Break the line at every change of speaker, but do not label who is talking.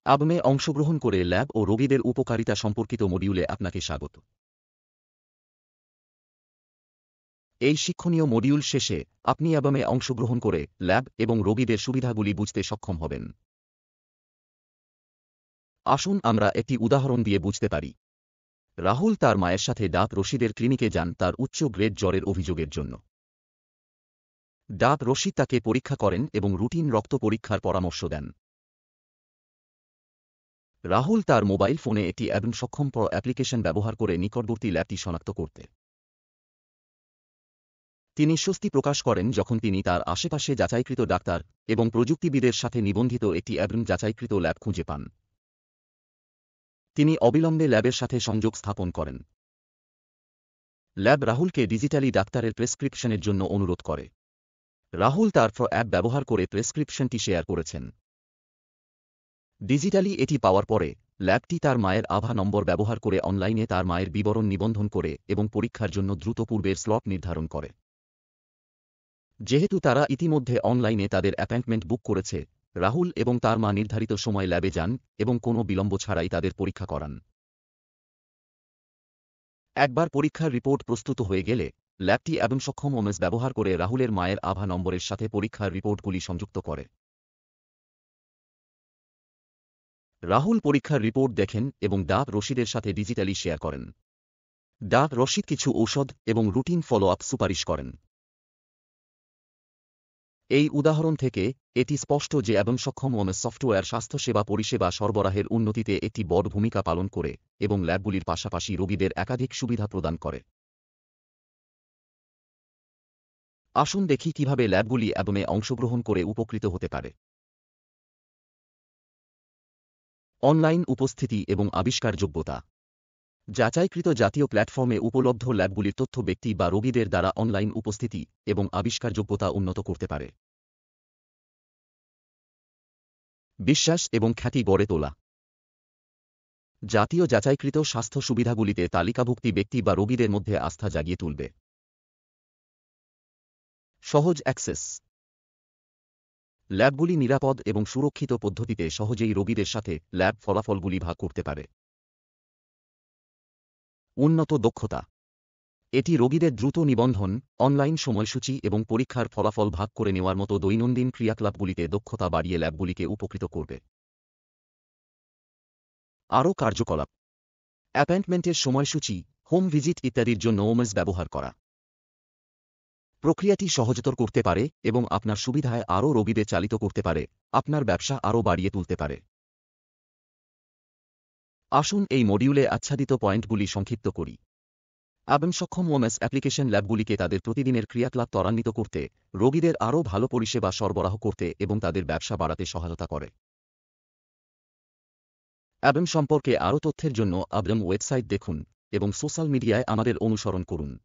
আবমে অংশগ্রহণ করে ল্যাব ও রোগীদের উপকারিতা সম্পর্কিত মডিউলে আপনাকে স্বাগত। এই শিক্ষণীয় মডিউল শেষে আপনি আবমে অংশগ্রহণ করে ল্যাব এবং রোগীদের সুবিধাগুলি বুঝতে সক্ষম হবেন। আসুন আমরা একটি উদাহরণ দিয়ে বুঝতে পারি। রাহুল তার মায়ের সাথে ডাক রশিদের ক্লিনিকে যান তার উচ্চ গ্রেড জ্বরের অভিযোগের জন্য। ডাক রশিদ তাকে পরীক্ষা করেন এবং রুটিন রক্ত পরীক্ষার পরামর্শ দেন। রাহুল তার মোবাইল ফোনে একটি অ্যাবম সক্ষম অ্যাপ্লিকেশন ব্যবহার করে নিকটবর্তী ল্যাবটি শনাক্ত করতে। তিনি স্বস্তি প্রকাশ করেন যখন তিনি তার আশেপাশে যাচাইকৃত ডাক্তার এবং প্রযুক্তিবিদের সাথে নিবন্ধিত একটি অ্যাবম যাচাইকৃত ল্যাব খুঁজে পান। তিনি অবিলম্বে ল্যাবের সাথে সংযোগ স্থাপন করেন। ল্যাব রাহুলকে ডিজিটালি ডাক্তারের প্রেসক্রিপশনের জন্য অনুরোধ করে। রাহুল তার অ্যাপ ব্যবহার করে প্রেসক্রিপশনটি শেয়ার করেছেন। ডিজিটালি এটি পাওয়ার পরে ল্যাবটি তার মায়ের আভা নম্বর ব্যবহার করে অনলাইনে তার মায়ের বিবরণ নিবন্ধন করে এবং পরীক্ষার জন্য দ্রুত পূর্বের স্লট নির্ধারণ করে। যেহেতু তারা ইতিমধ্যে অনলাইনে তাদের অ্যাপয়েন্টমেন্ট বুক করেছে, রাহুল এবং তার মা নির্ধারিত সময় ল্যাবে যান এবং কোনো বিলম্ব ছাড়াই তাদের পরীক্ষা করান। একবার পরীক্ষার রিপোর্ট প্রস্তুত হয়ে গেলে ল্যাবটি অ্যাবম সক্ষম ওমেস ব্যবহার করে রাহুলের মায়ের আভা নম্বরের সাথে পরীক্ষার রিপোর্টগুলি সংযুক্ত করে। রাহুল পরীক্ষার রিপোর্ট দেখেন এবং ডাক রশিদের সাথে ডিজিটালি শেয়ার করেন। ডাক রশিদ কিছু ঔষধ এবং রুটিন ফলো আপ সুপারিশ করেন। এই উদাহরণ থেকে এটি স্পষ্ট যে অ্যাবম সক্ষম ওমেস সফটওয়্যার স্বাস্থ্যসেবা পরিষেবা সরবরাহের উন্নতিতে একটি বড় ভূমিকা পালন করে এবং ল্যাবগুলির পাশাপাশি রোগীদের একাধিক সুবিধা প্রদান করে। আসুন দেখি কিভাবে ল্যাবগুলি অ্যাবমে অংশগ্রহণ করে উপকৃত হতে পারে। অনলাইন উপস্থিতি এবং আবিষ্কারযোগ্যতা। যাচাইকৃত জাতীয় প্ল্যাটফর্মে উপলব্ধ ল্যাবগুলির তথ্য ব্যক্তি বা রোগীদের দ্বারা অনলাইন উপস্থিতি এবং আবিষ্কারযোগ্যতা উন্নত করতে পারে। বিশ্বাস এবং খ্যাতি গড়ে তোলা। জাতীয় যাচাইকৃত স্বাস্থ্য সুবিধাগুলিতে তালিকাভুক্তি ব্যক্তি বা রোগীদের মধ্যে আস্থা জাগিয়ে তুলবে। সহজ অ্যাক্সেস। ল্যাবগুলি নিরাপদ এবং সুরক্ষিত পদ্ধতিতে সহজেই রোগীদের সাথে ল্যাব ফলাফলগুলি ভাগ করতে পারে। উন্নত দক্ষতা। এটি রোগীদের দ্রুত নিবন্ধন, অনলাইন সময়সূচি এবং পরীক্ষার ফলাফল ভাগ করে নেওয়ার মতো দৈনন্দিন ক্রিয়াকলাপগুলিতে দক্ষতা বাড়িয়ে ল্যাবগুলিকে উপকৃত করবে। আরও কার্যকলাপ। অ্যাপয়েন্টমেন্টের সময়সূচি, হোম ভিজিট ইত্যাদির জন্য ওমেস ব্যবহার করা। প্রক্রিয়াটি সহজতর করতে পারে এবং আপনার সুবিধায় আরও রোগীদের চালিত করতে পারে, আপনার ব্যবসা আরও বাড়িয়ে তুলতে পারে। আসুন এই মডিউলে আচ্ছাদিত পয়েন্টগুলি সংক্ষিপ্ত করি। অ্যাবম সক্ষম ওমেস অ্যাপ্লিকেশন ল্যাবগুলিকে তাদের প্রতিদিনের ক্রিয়াকলাপ ত্বরান্বিত করতে, রোগীদের আরও ভালো পরিষেবা সরবরাহ করতে এবং তাদের ব্যবসা বাড়াতে সহায়তা করে। অ্যাবম সম্পর্কে আরও তথ্যের জন্য অ্যাবম ওয়েবসাইট দেখুন এবং সোশ্যাল মিডিয়ায় আমাদের অনুসরণ করুন।